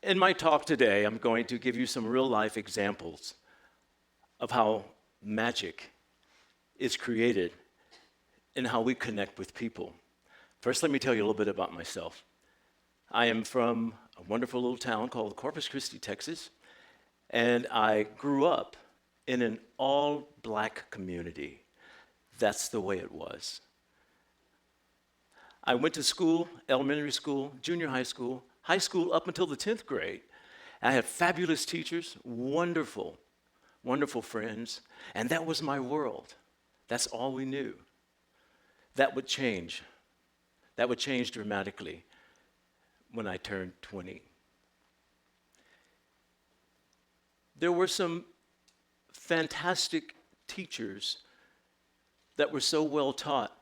In my talk today, I'm going to give you some real-life examples of how magic is created and how we connect with people. First, let me tell you a little bit about myself. I am from a wonderful little town called Corpus Christi, Texas, and I grew up in an all-black community. That's the way it was. I went to school, elementary school, junior high school up until the 10th grade. I had fabulous teachers, wonderful friends, and that was my world. That's all we knew. That would change. That would change dramatically when I turned 20. There were some fantastic teachers that were so well taught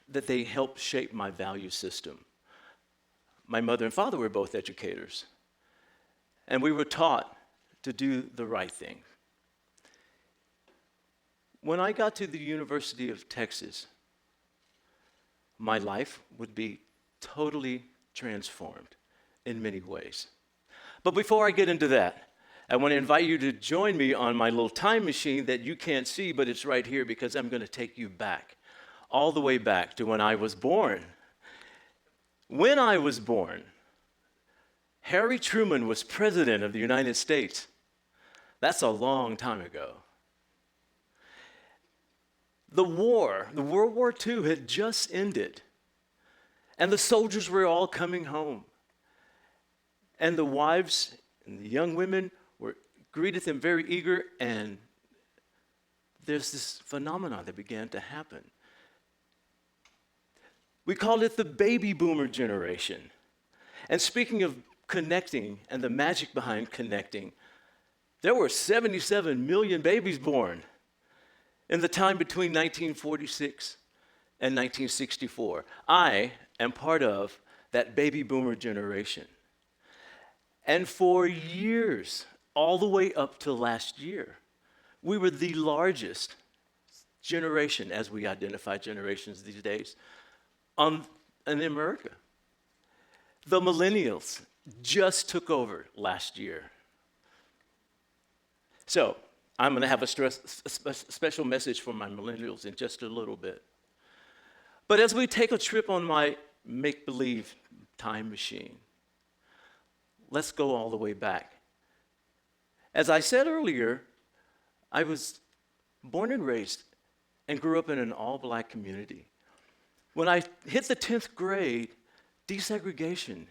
that they helped shape my value system. My mother and father were both educators, and we were taught to do the right thing. When I got to the University of Texas, my life would be totally transformed in many ways. But before I get into that, I want to invite you to join me on my little time machine that you can't see, but it's right here because I'm going to take you back, all the way back to when I was born. When I was born, Harry Truman was president of the United States. That's a long time ago. The World War II had just ended, and the soldiers were all coming home. And the wives and the young women greeted them very eager, and there's this phenomenon that began to happen. We called it the baby boomer generation. And speaking of connecting and the magic behind connecting, there were 77 million babies born in the time between 1946 and 1964. I am part of that baby boomer generation. And for years, all the way up to last year, we were the largest generation, as we identify generations these days, in America. The millennials just took over last year. So I'm going to have a special message for my millennials in just a little bit. But as we take a trip on my make-believe time machine, let's go all the way back. As I said earlier, I was born and raised and grew up in an all-black community. When I hit the 10th grade, desegregation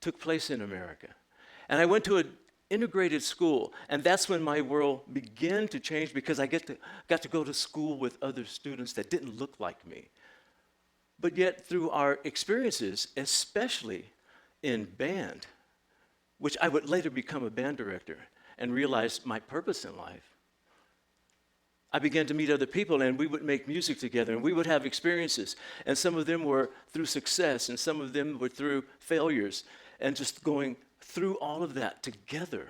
took place in America. And I went to an integrated school, and that's when my world began to change because I got to go to school with other students that didn't look like me. But yet, through our experiences, especially in band, which I would later become a band director and realize my purpose in life, I began to meet other people, and we would make music together, and we would have experiences. And some of them were through success, and some of them were through failures. And just going through all of that together,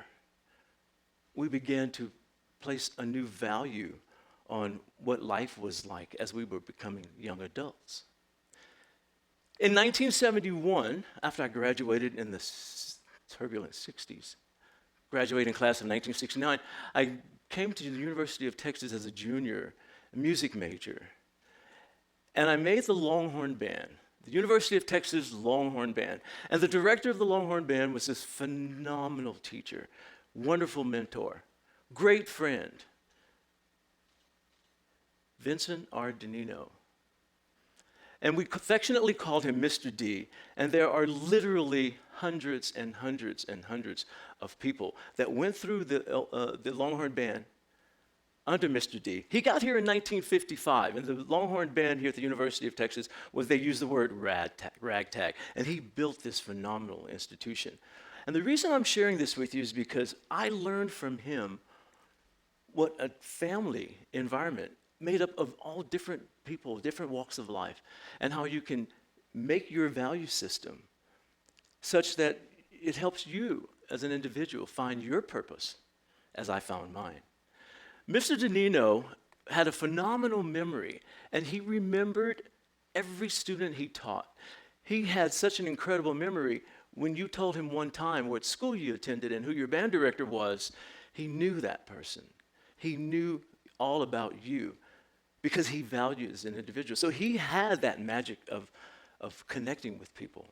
we began to place a new value on what life was like as we were becoming young adults. In 1971, after I graduated in the turbulent 60s, graduating class of 1969, I came to the University of Texas as a junior, a music major. And I made the Longhorn Band, the University of Texas Longhorn Band. And the director of the Longhorn Band was this phenomenal teacher, wonderful mentor, great friend, Vincent R. Danino. And we affectionately called him Mr. D. And there are literally hundreds and hundreds and hundreds of people that went through the Longhorn Band under Mr. D. He got here in 1955, and the Longhorn Band here at the University of Texas they used the word ragtag, and he built this phenomenal institution. And the reason I'm sharing this with you is because I learned from him what a family environment made up of all different people, different walks of life, and how you can make your value system such that it helps you as an individual find your purpose, as I found mine. Mr. Danino had a phenomenal memory, and he remembered every student he taught. He had such an incredible memory. When you told him one time what school you attended and who your band director was, he knew that person. He knew all about you because he values an individual. So he had that magic of connecting with people.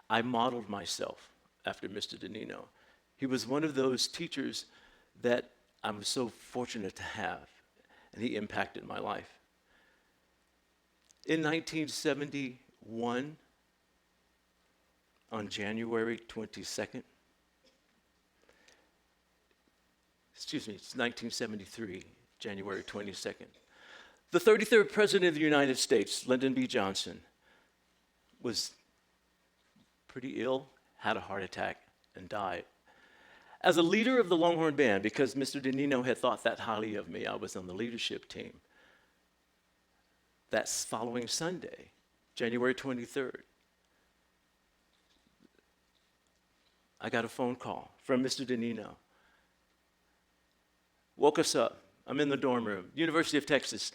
I modeled myself after Mr. Danino. He was one of those teachers that I'm so fortunate to have, and he impacted my life. In 1971, on January 22nd, it's 1973, January 22nd, the 33rd President of the United States, Lyndon B. Johnson, was pretty ill, had a heart attack, and died. As a leader of the Longhorn Band, because Mr. Danino had thought that highly of me, I was on the leadership team. That following Sunday, January 23rd, I got a phone call from Mr. Danino. Woke us up. I'm in the dorm room, University of Texas.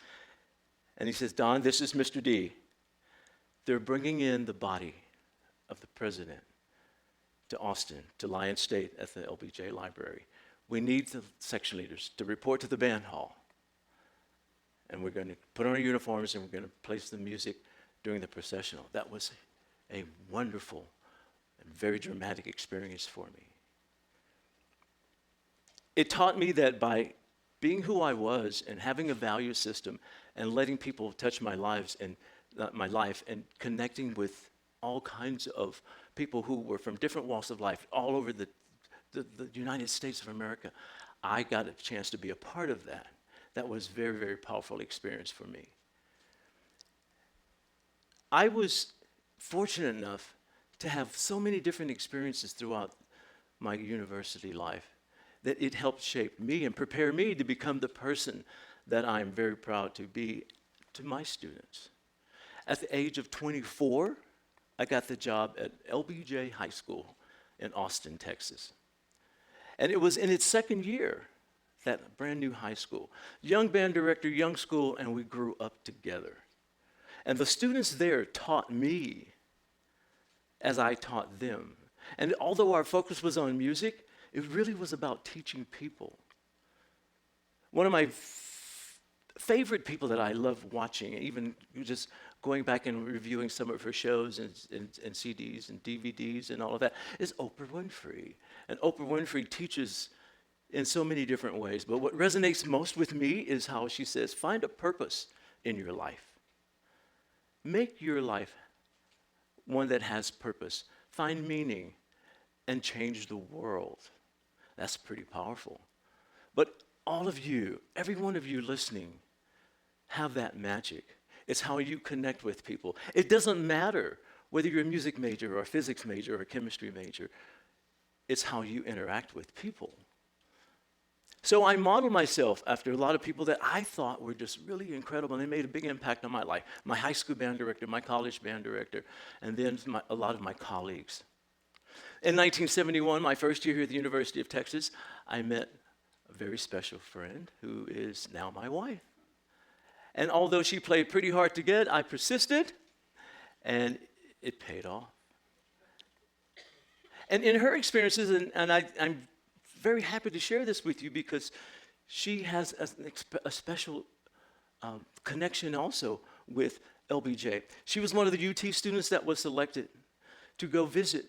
And he says, Don, this is Mr. D. They're bringing in the body of the president to Austin, to Lyon State at the LBJ Library. We need the section leaders to report to the band hall. And we're going to put on our uniforms and we're going to place the music during the processional. That was a wonderful and very dramatic experience for me. It taught me that by being who I was and having a value system and letting people touch my life and connecting with all kinds of people who were from different walks of life all over the United States of America, I got a chance to be a part of that. That was a very, very powerful experience for me. I was fortunate enough to have so many different experiences throughout my university life that it helped shape me and prepare me to become the person that I'm very proud to be to my students. At the age of 24, I got the job at LBJ High School in Austin, Texas. And it was in its second year, that brand new high school. Young band director, young school, and we grew up together. And the students there taught me as I taught them. And although our focus was on music, it really was about teaching people. One of my favorite people that I love watching, even just going back and reviewing some of her shows and CDs and DVDs and all of that, is Oprah Winfrey. And Oprah Winfrey teaches in so many different ways. But what resonates most with me is how she says, find a purpose in your life. Make your life one that has purpose. Find meaning and change the world. That's pretty powerful. But all of you, every one of you listening, have that magic. It's how you connect with people. It doesn't matter whether you're a music major or a physics major or a chemistry major. It's how you interact with people. So I modeled myself after a lot of people that I thought were just really incredible, and they made a big impact on my life. My high school band director, my college band director, and then a lot of my colleagues. In 1971, my first year here at the University of Texas, I met a very special friend who is now my wife. And although she played pretty hard to get, I persisted, and it paid off. And in her experiences, and I'm very happy to share this with you because she has a special connection also with LBJ. She was one of the UT students that was selected to go visit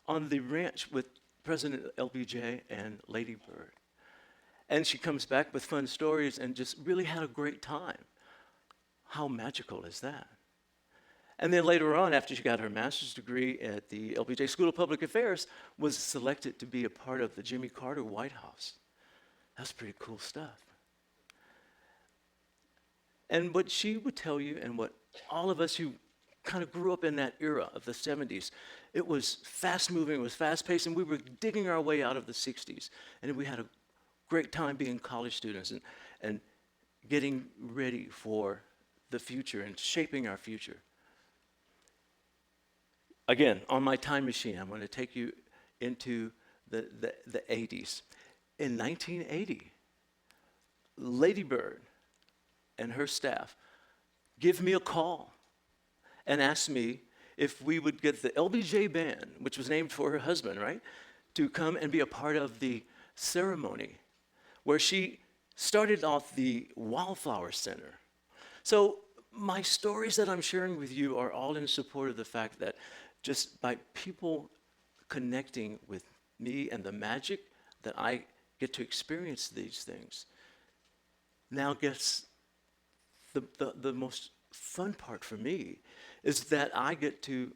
on the ranch with President LBJ and Lady Bird. And she comes back with fun stories and just really had a great time. How magical is that? And then later on, after she got her master's degree at the LBJ School of Public Affairs, was selected to be a part of the Jimmy Carter White House. That's pretty cool stuff. And what she would tell you, and what all of us who kind of grew up in that era of the 70s, it was fast-moving, it was fast-paced, and we were digging our way out of the 60s. And we had a great time being college students and getting ready for the future and shaping our future. Again, on my time machine, I'm going to take you into the 80s. In 1980, Lady Bird and her staff give me a call and ask me if we would get the LBJ Band, which was named for her husband, right, to come and be a part of the ceremony where she started off the Wildflower Center. So my stories that I'm sharing with you are all in support of the fact that just by people connecting with me and the magic that I get to experience these things, now gets the most fun part for me is that I get to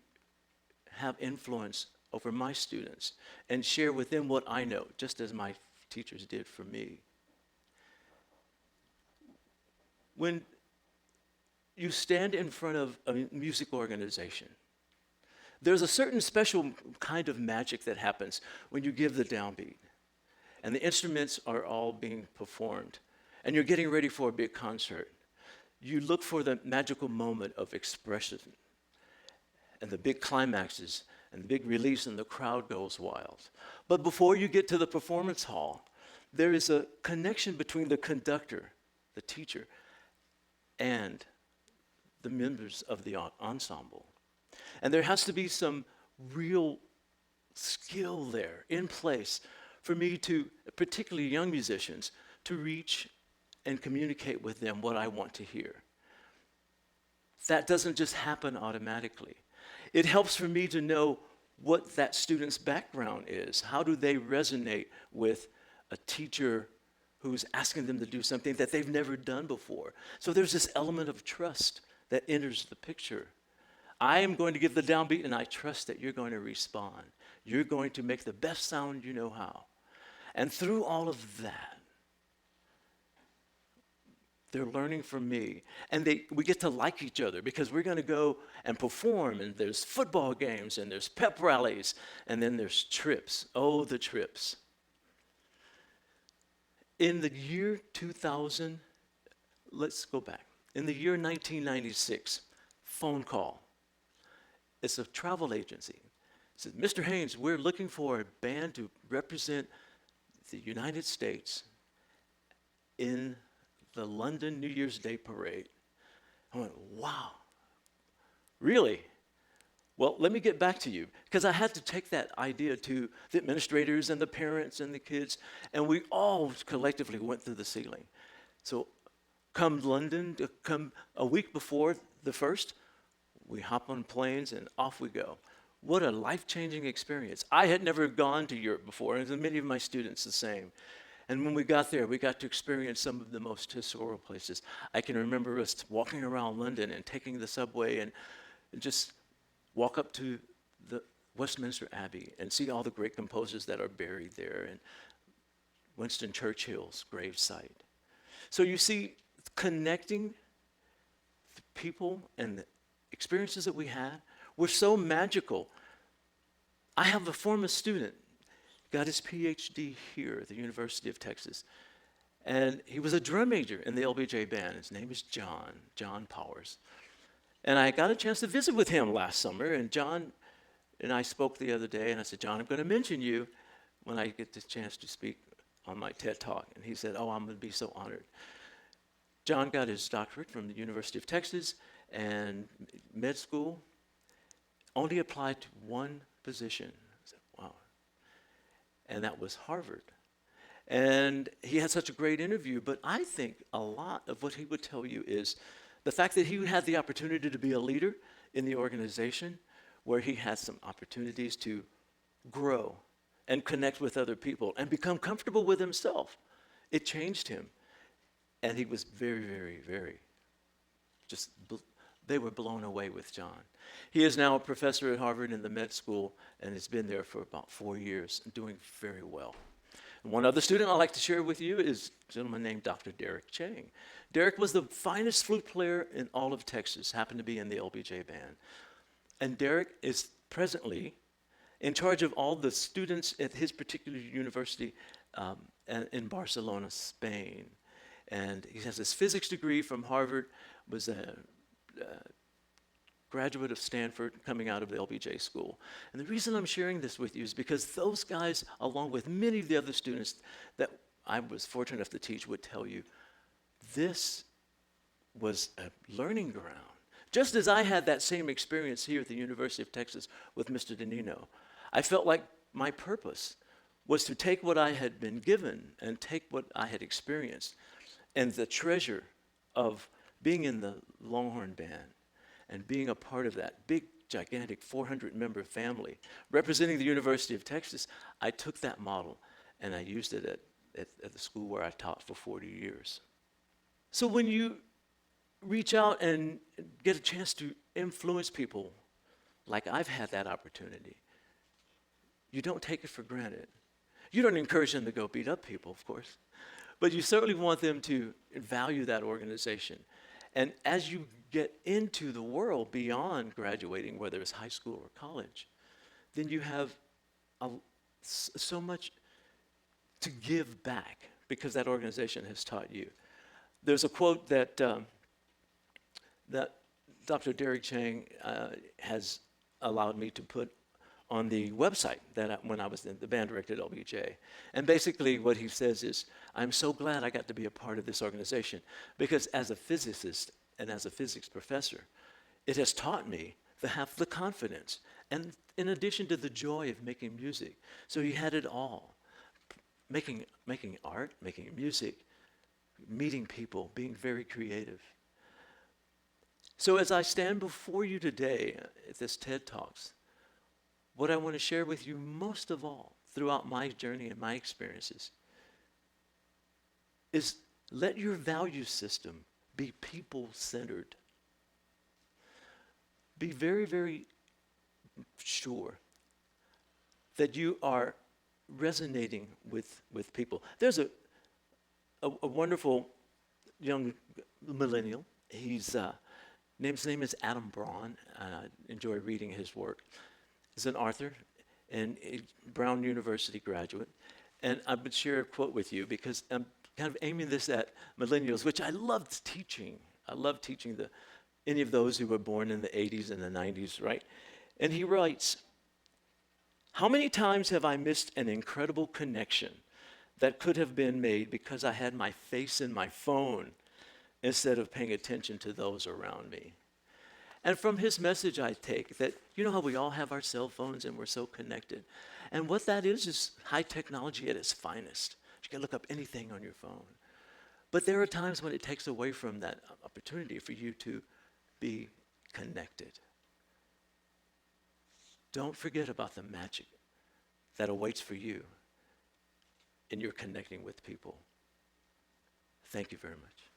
have influence over my students and share with them what I know, just as my teachers did for me. When you stand in front of a music organization, there's a certain special kind of magic that happens when you give the downbeat and the instruments are all being performed and you're getting ready for a big concert. You look for the magical moment of expression and the big climaxes and the big release and the crowd goes wild. But before you get to the performance hall, there is a connection between the conductor, the teacher, and the members of the ensemble. And there has to be some real skill there in place for me to, particularly young musicians, to reach and communicate with them what I want to hear. That doesn't just happen automatically. It helps for me to know what that student's background is. How do they resonate with a teacher who's asking them to do something that they've never done before? So there's this element of trust that enters the picture. I am going to give the downbeat and I trust that you're going to respond. You're going to make the best sound you know how. And through all of that, they're learning from me. And we get to like each other because we're going to go and perform. And there's football games and there's pep rallies. And then there's trips. Oh, the trips. In the year 2000, let's go back. In the year 1996, phone call. It's a travel agency. It says, Mr. Haynes, we're looking for a band to represent the United States in the London New Year's Day parade. I went, wow, really? Well, let me get back to you, because I had to take that idea to the administrators and the parents and the kids, and we all collectively went through the ceiling. So come London, come a week before the first, we hop on planes and off we go. What a life-changing experience. I had never gone to Europe before, and many of my students the same. And when we got there, we got to experience some of the most historical places. I can remember us walking around London and taking the subway and just walk up to the Westminster Abbey and see all the great composers that are buried there and Winston Churchill's gravesite. So you see, connecting the people and the experiences that we had were so magical. I have a former student, got his PhD here at the University of Texas. And he was a drum major in the LBJ Band. His name is John Powers. And I got a chance to visit with him last summer, and John and I spoke the other day, and I said, John, I'm going to mention you when I get the chance to speak on my TED Talk. And he said, oh, I'm going to be so honored. John got his doctorate from the University of Texas and med school, only applied to one position. I said, wow. And that was Harvard. And he had such a great interview, but I think a lot of what he would tell you is the fact that he had the opportunity to be a leader in the organization, where he had some opportunities to grow and connect with other people and become comfortable with himself. It changed him. And he was very, very, very, they were blown away with John. He is now a professor at Harvard in the med school and has been there for about 4 years and doing very well. And one other student I'd like to share with you is a gentleman named Dr. Derek Chiang. Derek was the finest flute player in all of Texas, happened to be in the LBJ Band. And Derek is presently in charge of all the students at his particular university in Barcelona, Spain. And he has his physics degree from Harvard, was a graduate of Stanford coming out of the LBJ school. And the reason I'm sharing this with you is because those guys, along with many of the other students that I was fortunate enough to teach, would tell you this was a learning ground Just as I had that same experience here at the University of Texas with Mr. Danino, I felt like my purpose was to take what I had been given and take what I had experienced and the treasure of being in the Longhorn Band and being a part of that big, gigantic 400-member family representing the University of Texas. I took that model and I used it at the school where I taught for 40 years. So when you reach out and get a chance to influence people, like I've had that opportunity, you don't take it for granted. You don't encourage them to go beat up people, of course, but you certainly want them to value that organization. And as you get into the world beyond graduating, whether it's high school or college, then you have so much to give back because that organization has taught you. There's a quote that Dr. Derek Chiang has allowed me to put on the website when I was the band director at LBJ. And basically what he says is, I'm so glad I got to be a part of this organization because as a physicist and as a physics professor, it has taught me to have the confidence and in addition to the joy of making music. So he had it all, making art, making music, meeting people, being very creative. So as I stand before you today at this TED Talks, what I want to share with you most of all throughout my journey and my experiences is let your value system be people-centered. Be very, very sure that you are resonating with people. There's a wonderful young millennial. His name is Adam Braun. I enjoy reading his work. He's an author and a Brown University graduate. And I would share a quote with you because I'm kind of aiming this at millennials, which I loved teaching. I love teaching any of those who were born in the 80s and the 90s, right? And he writes, how many times have I missed an incredible connection that could have been made because I had my face in my phone instead of paying attention to those around me? And from his message, I take that, you know how we all have our cell phones and we're so connected. And what that is high technology at its finest. You can look up anything on your phone. But there are times when it takes away from that opportunity for you to be connected. Don't forget about the magic that awaits for you in your connecting with people. Thank you very much.